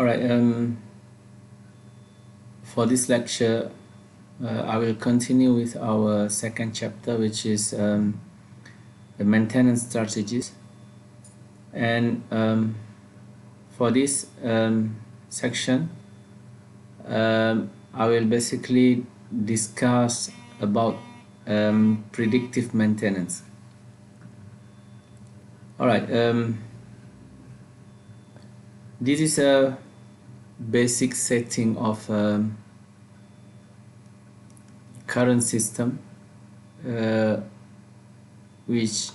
Alright, for this lecture, I will continue with our second chapter, which is the maintenance strategies. And for this section, I will basically discuss about predictive maintenance. Alright, this is a basic setting of current system which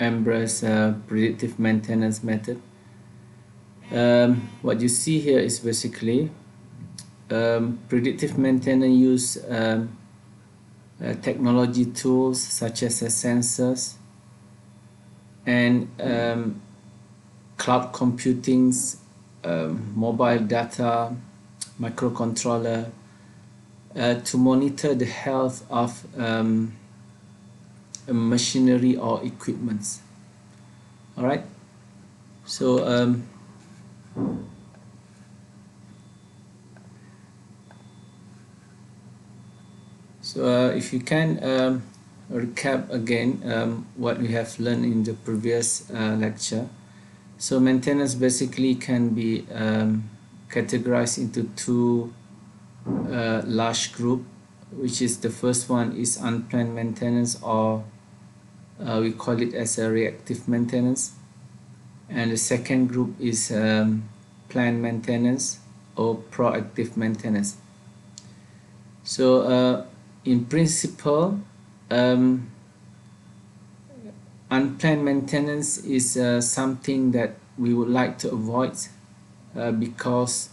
embrace predictive maintenance method. What you see here is basically predictive maintenance use technology tools such as sensors and cloud computings, mobile data, microcontroller to monitor the health of machinery or equipments. All right, so if you can recap again what we have learned in the previous lecture. So maintenance basically can be categorized into two large group, which is the first one is unplanned maintenance, or we call it as a reactive maintenance, and the second group is planned maintenance or proactive maintenance. So in principle, unplanned maintenance is something that we would like to avoid because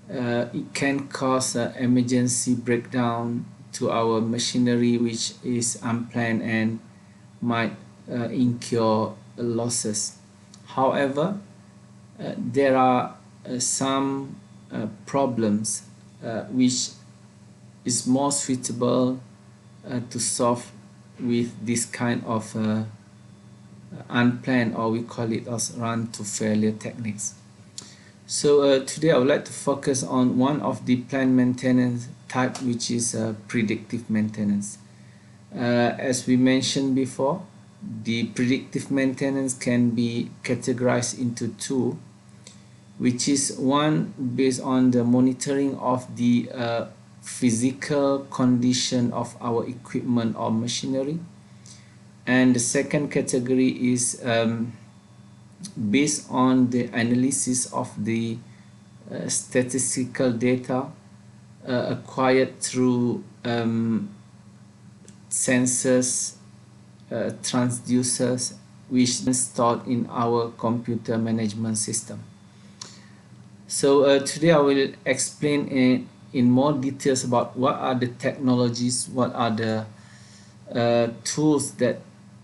it can cause emergency breakdown to our machinery which is unplanned and might incur losses. However, there are some problems which is more suitable to solve with this kind of unplanned, or we call it as run to failure techniques. So today I would like to focus on one of the planned maintenance type, which is predictive maintenance. As we mentioned before, the predictive maintenance can be categorized into two, which is one based on the monitoring of the physical condition of our equipment or machinery, and the second category is based on the analysis of the statistical data acquired through sensors, transducers, which is stored in our computer management system. So today I will explain in more details about what are the technologies, what are the tools that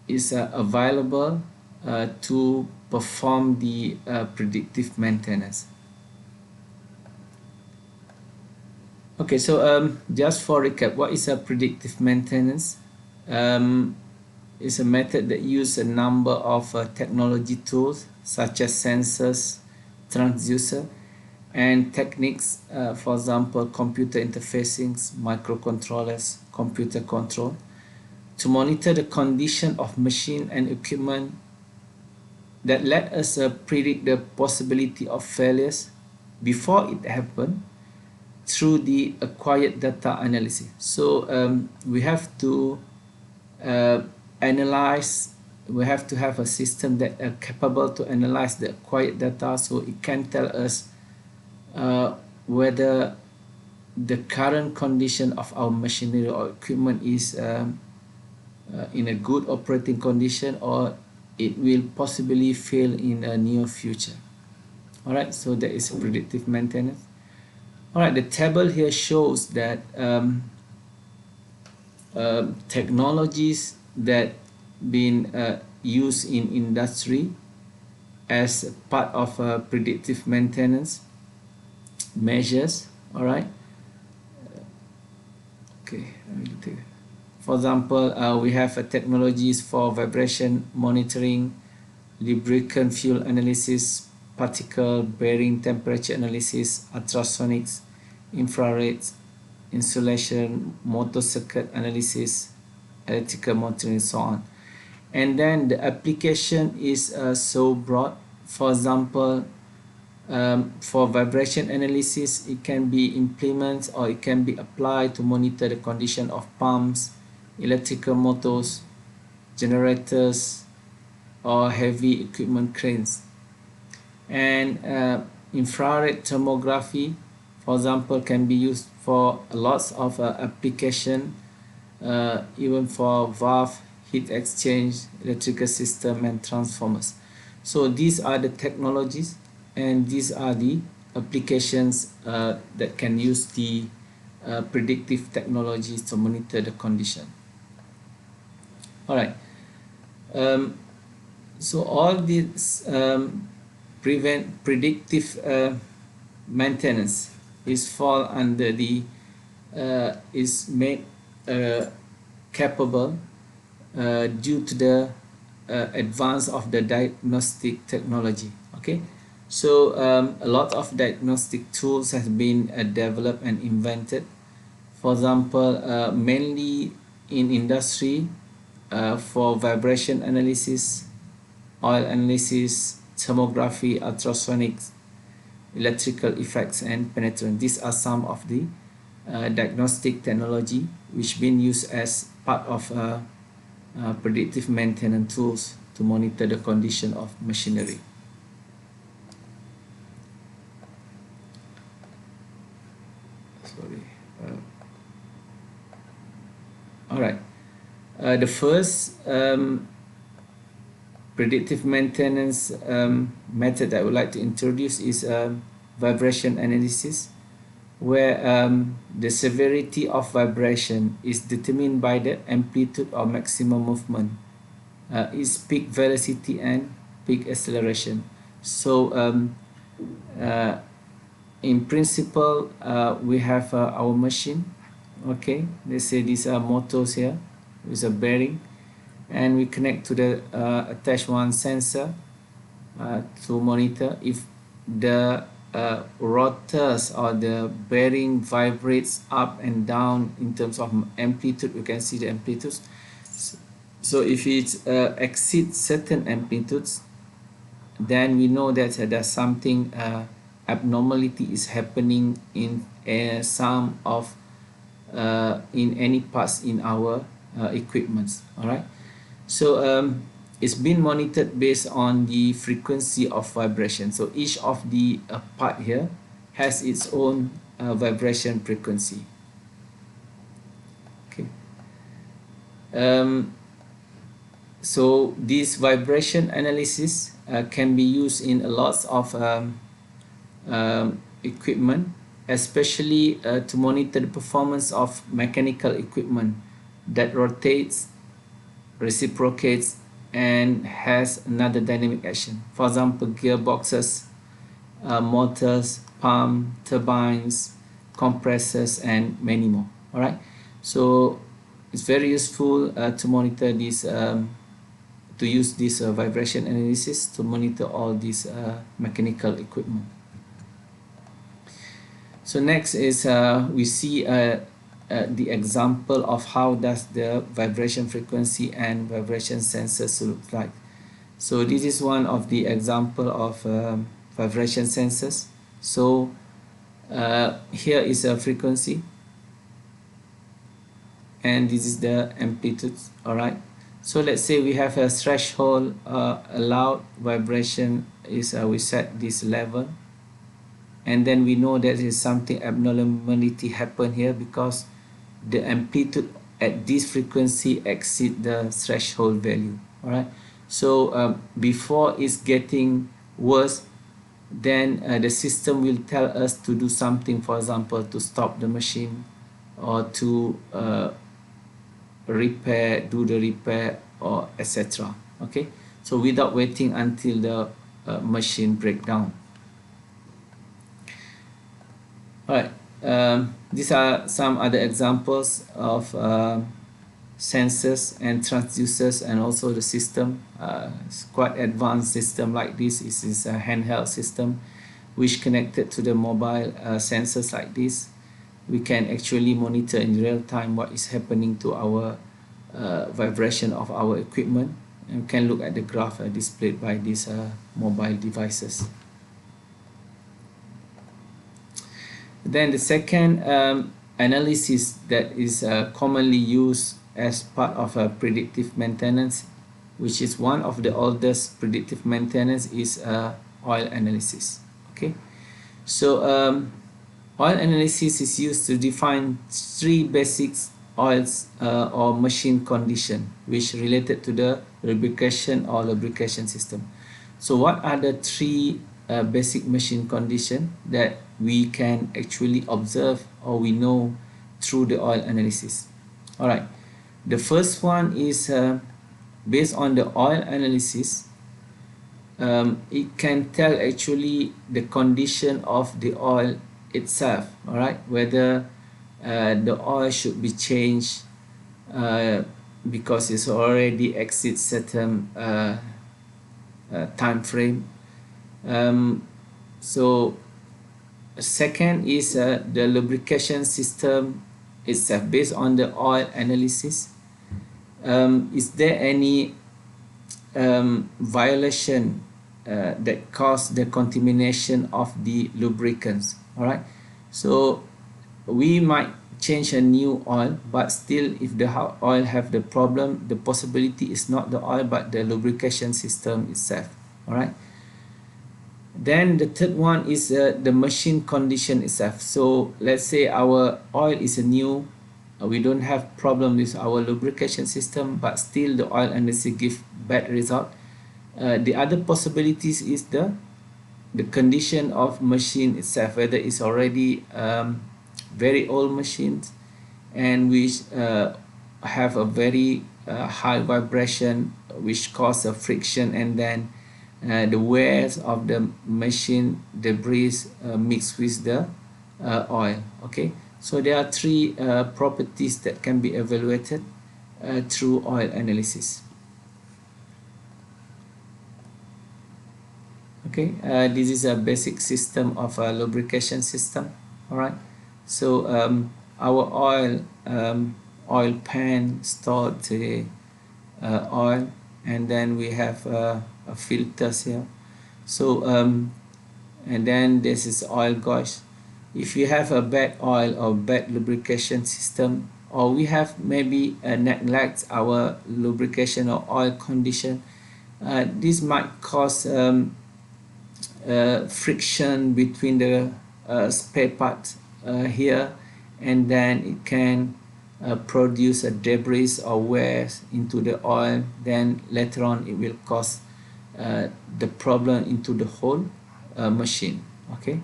is available to perform the predictive maintenance. Okay, so just for recap, what is a predictive maintenance? It's a method that uses a number of technology tools such as sensors, transducer, and techniques, for example, computer interfacing, microcontrollers, computer control, to monitor the condition of machine and equipment that let us predict the possibility of failures before it happens through the acquired data analysis. So we have to analyze, we have to have a system that are capable to analyze the acquired data, so it can tell us whether the current condition of our machinery or equipment is in a good operating condition, or it will possibly fail in a near future. Alright, so that is predictive maintenance. Alright, the table here shows that technologies that been used in industry as part of predictive maintenance measures. Alright, okay, for example, we have technologies for vibration monitoring, lubricant fuel analysis, particle, bearing temperature analysis, ultrasonics, infrared, insulation, motor circuit analysis, electrical monitoring, and so on. And then the application is so broad. For example, for vibration analysis, it can be implemented or it can be applied to monitor the condition of pumps, electrical motors, generators, or heavy equipment cranes. And infrared thermography, for example, can be used for lots of application, even for valve, heat exchange, electrical system, and transformers. So these are the technologies, and these are the applications that can use the predictive technologies to monitor the condition. All right. So all these predictive maintenance is fall under the is made capable due to the advance of the diagnostic technology. Okay, so a lot of diagnostic tools have been developed and invented. For example, mainly in industry, for vibration analysis, oil analysis, thermography, ultrasonics, electrical effects, and penetrance. These are some of the diagnostic technology which been used as part of predictive maintenance tools to monitor the condition of machinery. Sorry. All right. The first predictive maintenance method that I would like to introduce is vibration analysis, where the severity of vibration is determined by the amplitude or maximum movement, its peak velocity and peak acceleration. So in principle, we have our machine. Okay, let's say these are motors here with a bearing, and we connect to the attach one sensor to monitor if the rotors or the bearing vibrates up and down in terms of amplitude. You can see the amplitudes. So if it exceeds certain amplitudes, then we know that there's something abnormality is happening in some of in any parts in our equipments. All right. So it's been monitored based on the frequency of vibration. So each of the part here has its own vibration frequency. Okay. So this vibration analysis can be used in a lot of equipment, especially to monitor the performance of mechanical equipment that rotates, reciprocates, and has another dynamic action. For example, gearboxes, motors, pump, turbines, compressors, and many more. All right. So it's very useful to monitor this, to use this vibration analysis to monitor all these mechanical equipment. So next is we see the example of how does the vibration frequency and vibration sensors look like. So this is one of the example of vibration sensors. So here is a frequency, and this is the amplitude. All right. So let's say we have a threshold allowed vibration is we set this level, and then we know there is something abnormality happen here because the amplitude at this frequency exceed the threshold value. All right. So before it's getting worse, then the system will tell us to do something. For example, to stop the machine, or to repair, do the repair, or etc. Okay. So without waiting until the machine break down. All right. These are some other examples of sensors and transducers, and also the system. It's quite advanced system like this. This is a handheld system which connected to the mobile sensors like this. We can actually monitor in real time what is happening to our vibration of our equipment, and can look at the graph displayed by these mobile devices. Then the second analysis that is commonly used as part of predictive maintenance, which is one of the oldest predictive maintenance, is oil analysis. Okay, so oil analysis is used to define three basic oils or machine condition which related to the lubrication or lubrication system. So what are the three basic machine condition that we can actually observe or we know through the oil analysis? All right, the first one is based on the oil analysis. It can tell actually the condition of the oil itself, all right, whether the oil should be changed because it's already exceeds certain time frame. So second is the lubrication system itself. Based on the oil analysis, is there any violation that caused the contamination of the lubricants? All right, so we might change a new oil, but still if the oil have the problem, the possibility is not the oil but the lubrication system itself. All right, then the third one is the machine condition itself. So let's say our oil is a new, we don't have problem with our lubrication system, but still the oil analysis give bad result. The other possibilities is the condition of machine itself, whether it's already very old machines and which have a very high vibration which cause a friction, and then the wears of the machine debris mixed with the oil. Okay, so there are three properties that can be evaluated through oil analysis. Okay, this is a basic system of a lubrication system. All right, so our oil pan stored the oil, and then we have filters here. So and then this is oil gauge. If you have a bad oil or bad lubrication system, or we have maybe neglect our lubrication or oil condition, this might cause friction between the spare parts here, and then it can produce a debris or wears into the oil. Then later on it will cause the problem into the whole machine. Okay,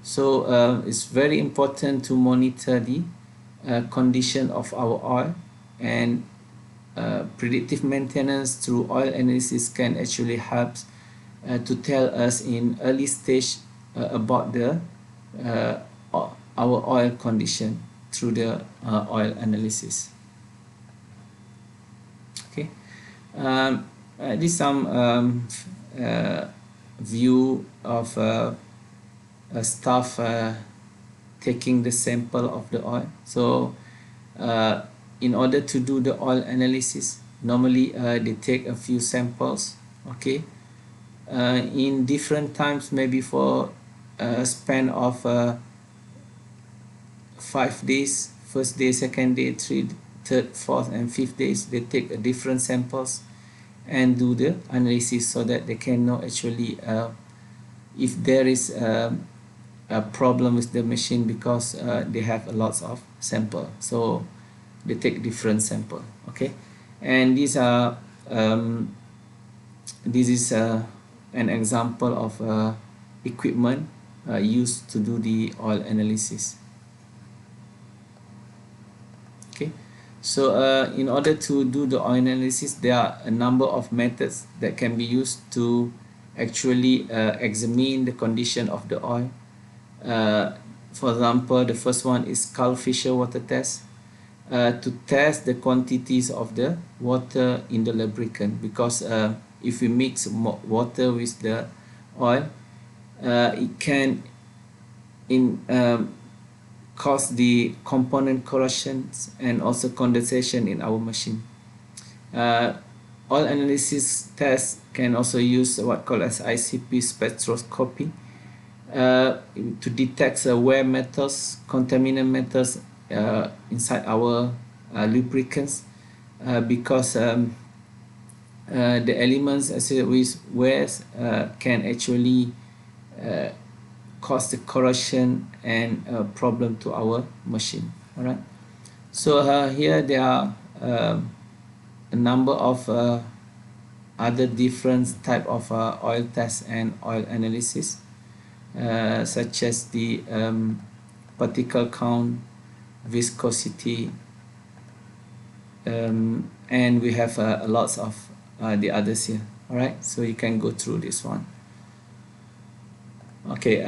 so it's very important to monitor the condition of our oil, and predictive maintenance through oil analysis can actually help to tell us in early stage about the our oil condition through the oil analysis. Okay, this is some view of staff taking the sample of the oil. So in order to do the oil analysis, normally they take a few samples. Okay, in different times, maybe for a span of 5 days, first day, second day, third, fourth and fifth days, they take different samples and do the analysis so that they can know actually if there is a problem with the machine, because they have a lot of sample, so they take different sample. Okay, and these are this is an example of equipment used to do the oil analysis. Okay, so in order to do the oil analysis, there are a number of methods that can be used to actually examine the condition of the oil. For example, the first one is Carl Fisher water test. to test the quantities of the water in the lubricant, because if we mix water with the oil, it can cause the component corrosions and also condensation in our machine. Oil analysis tests can also use what called as ICP spectroscopy to detect wear metals, contaminant metals inside our lubricants, because the elements associated with wears can actually cause the corrosion and problem to our machine. All right. So here there are a number of other different type of oil tests and oil analysis, such as the particle count, viscosity, and we have lots of the others here. All right, so you can go through this one. Okay,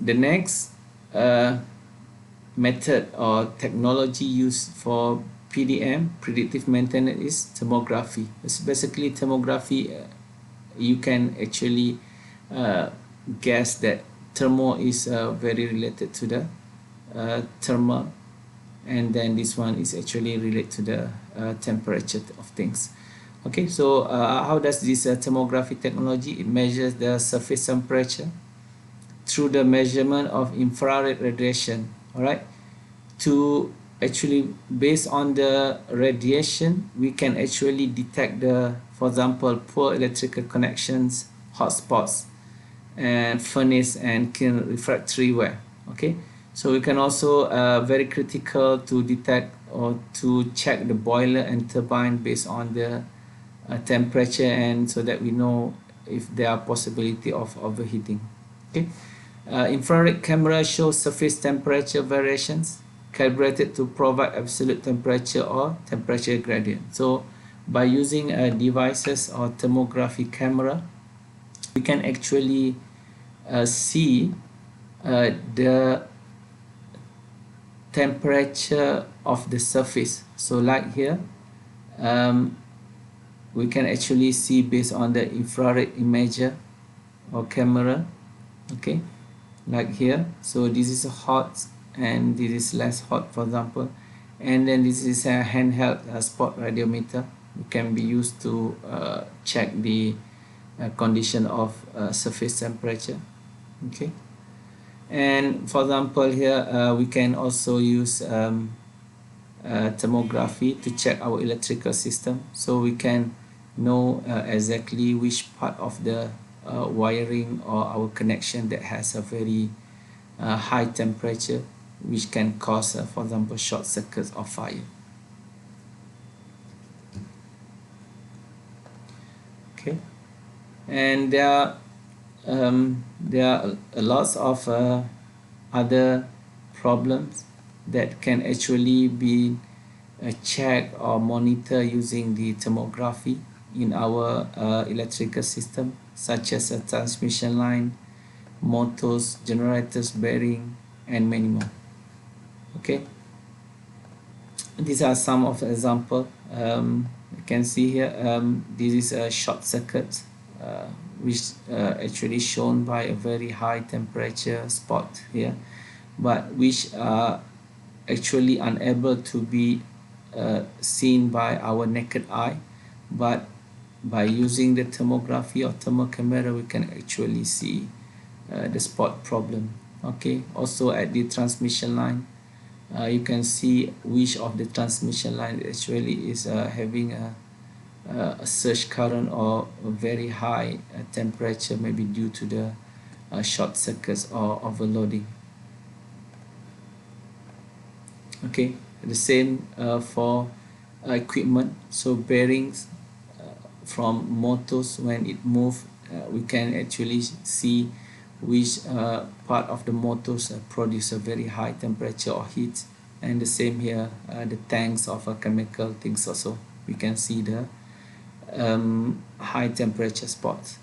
the next method or technology used for PDM, predictive maintenance, is thermography. It's basically thermography. You can actually guess that thermo is very related to the thermal, and then this one is actually related to the temperature of things. Okay, so how does this thermography technology? It measures the surface temperature through the measurement of infrared radiation. All right, to actually, based on the radiation, we can actually detect the, for example, poor electrical connections, hotspots, and furnace and kiln refractory wear. Okay, so we can also very critical to detect or to check the boiler and turbine based on the temperature, and so that we know if there are possibility of overheating. Okay, infrared camera shows surface temperature variations calibrated to provide absolute temperature or temperature gradient. So by using devices or thermography camera, we can actually see the temperature of the surface. So like here, we can actually see based on the infrared imager or camera. Okay, like here, so this is a hot and this is less hot, for example, and then this is a handheld spot radiometer. It can be used to check the condition of surface temperature. Okay, and for example here we can also use thermography to check our electrical system, so we can know exactly which part of the wiring or our connection that has a very high temperature, which can cause for example short circuits or fire. Okay, and there are lots of other problems that can actually be checked or monitor using the thermography in our electrical system, such as a transmission line, motors, generators, bearing, and many more. Okay, these are some of the example. You can see here, this is a short circuit which actually shown by a very high temperature spot here, but which are actually unable to be seen by our naked eye, but by using the thermography or thermal camera we can actually see the spot problem. Okay, also at the transmission line, you can see which of the transmission line actually is having a surge current or a very high temperature, maybe due to the short circuits or overloading. Okay, the same for equipment. So bearings from motors, when it move, we can actually see which part of the motors produce a very high temperature or heat, and the same here, the tanks of chemical things also, we can see the high temperature spots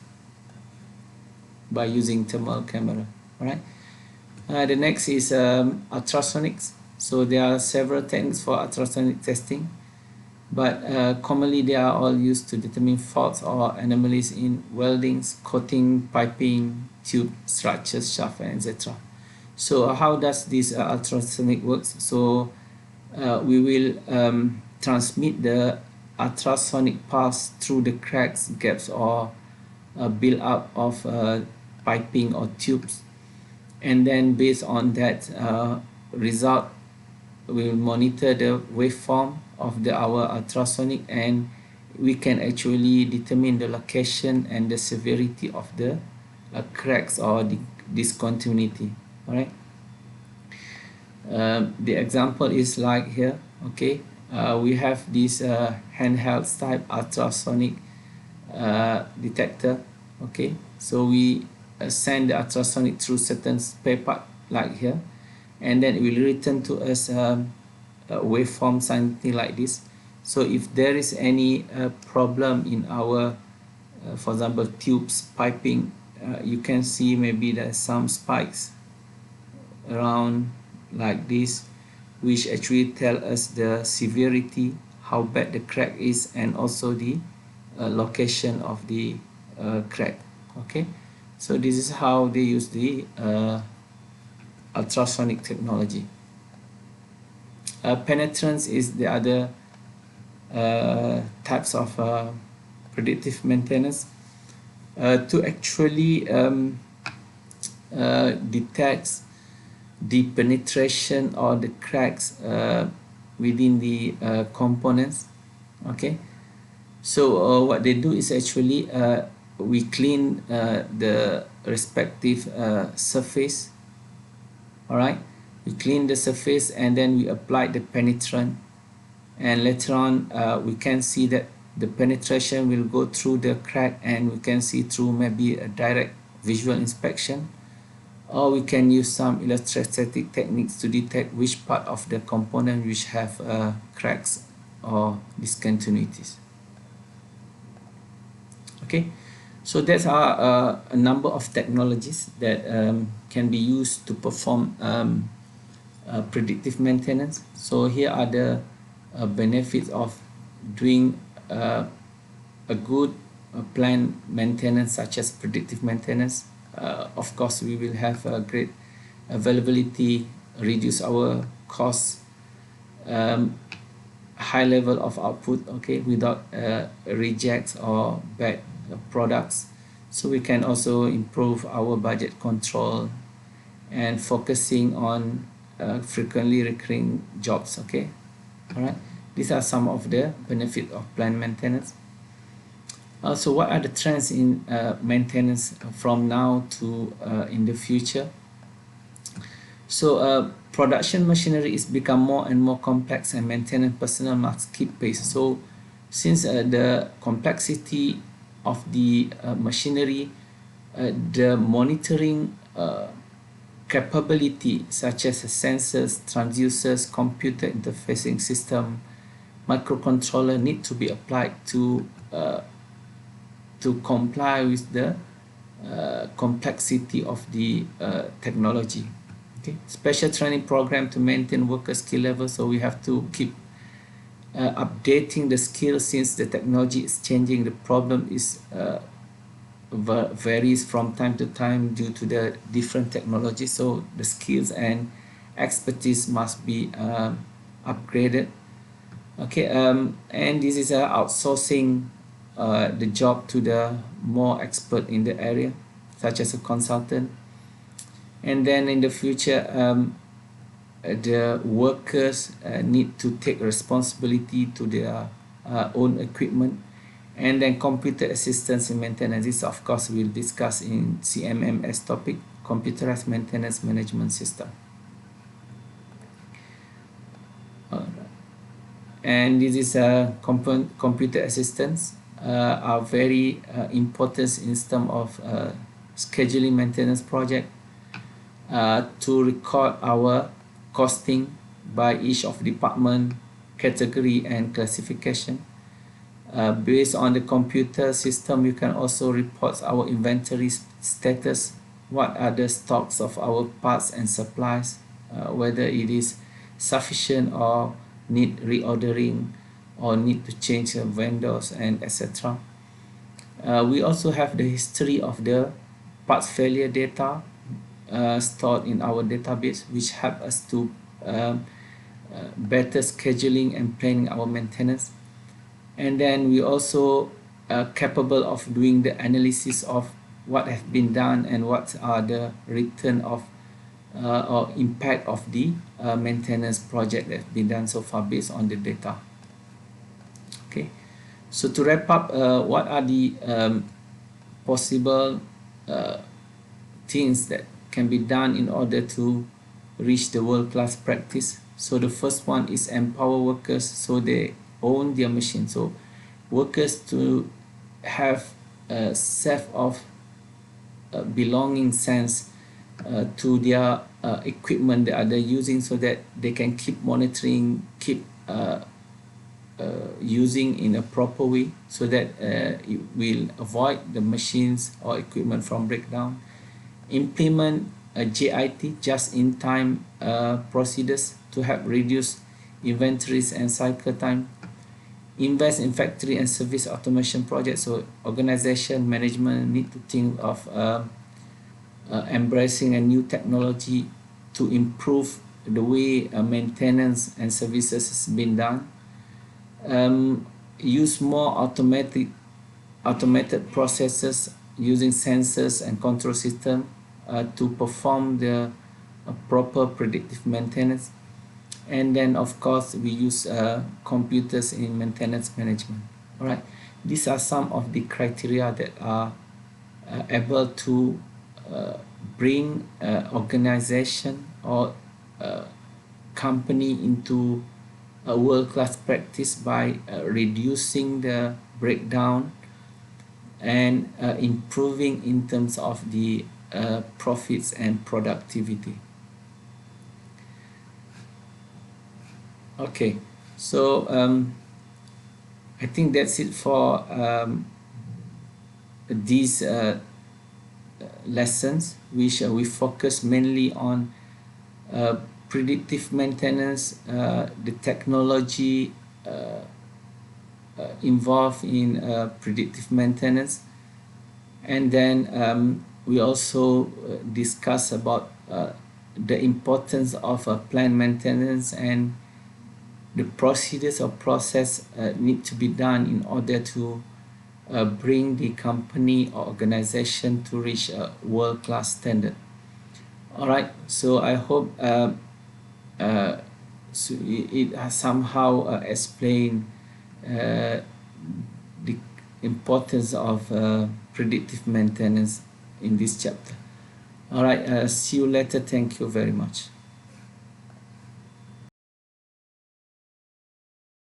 by using thermal camera. All right, the next is ultrasonics. So there are several techniques for ultrasonic testing, but commonly they are all used to determine faults or anomalies in weldings, coating, piping, tube structures, shaft, and etc. So how does this ultrasonic works? So we will transmit the ultrasonic pulse through the cracks, gaps, or build up of piping or tubes, and then based on that result, we will monitor the waveform of our ultrasonic, and we can actually determine the location and the severity of the cracks or the discontinuity. All right. The example is like here. Okay, we have this handheld type ultrasonic detector. Okay, so we send the ultrasonic through certain spare part like here, and then it will return to us a waveform, something like this. So if there is any problem in our for example tubes, piping, you can see maybe there's some spikes around like this, which actually tell us the severity, how bad the crack is, and also the location of the crack. Okay, so this is how they use the ultrasonic technology. Penetrance is the other types of predictive maintenance. To actually detect the penetration or the cracks within the components. Okay, so what they do is actually we clean the respective surface. All right, we clean the surface and then we apply the penetrant, and later on we can see that the penetration will go through the crack, and we can see through maybe a direct visual inspection, or we can use some electrostatic techniques to detect which part of the component which have cracks or discontinuities. Okay, so there are a number of technologies that can be used to perform predictive maintenance. So here are the benefits of doing a good planned maintenance such as predictive maintenance. Of course, we will have a great availability, reduce our costs, high level of output, okay, without rejects or bad products. So we can also improve our budget control and focusing on frequently recurring jobs. Okay, all right, these are some of the benefits of planned maintenance. So what are the trends in maintenance from now to in the future? So production machinery is become more and more complex, and maintenance personnel must keep pace. So since the complexity of the machinery, the monitoring capability such as sensors, transducers, computer interfacing system, microcontroller need to be applied to comply with the complexity of the technology. Okay, special training program to maintain worker skill level, so we have to keep updating the skills since the technology is changing. The problem is varies from time to time due to the different technology, so the skills and expertise must be upgraded. Okay, and this is outsourcing the job to the more expert in the area, such as a consultant. And then in the future, the workers need to take responsibility to their own equipment, and then computer assistance in maintenance. This of course we'll discuss in CMMS topic, computerized maintenance management system. And this is a computer assistance are very important in terms of scheduling maintenance project, to record our costing by each of department, category, and classification. Based on the computer system, you can also report our inventory status, what are the stocks of our parts and supplies, whether it is sufficient or need reordering or need to change vendors and etc. We also have the history of the parts failure data stored in our database, which help us to better scheduling and planning our maintenance. And then we also are capable of doing the analysis of what has been done and what are the return of or impact of the maintenance project that has been done so far based on the data. Okay, so to wrap up, what are the possible things that can be done in order to reach the world-class practice? So the first one is empower workers so they own their machine. So workers to have a sense of belonging sense to their equipment that they're using, so that they can keep monitoring, keep using in a proper way, so that it will avoid the machines or equipment from breakdown. Implement a JIT, just-in-time procedures to help reduce inventories and cycle time. Invest in factory and service automation projects. So organization management need to think of embracing a new technology to improve the way maintenance and services has been done. Use more automated processes using sensors and control system to perform the proper predictive maintenance. And then of course we use computers in maintenance management. All right, these are some of the criteria that are able to bring organization or company into a world-class practice by reducing the breakdown and improving in terms of the profits and productivity. Okay, so I think that's it for these lessons, which we focus mainly on predictive maintenance, the technology involved in predictive maintenance, and then we also discuss about the importance of planned maintenance and the procedures or process need to be done in order to bring the company or organization to reach a world-class standard. All right, so I hope so it has somehow explained the importance of predictive maintenance in this chapter. All right, see you later. Thank you very much.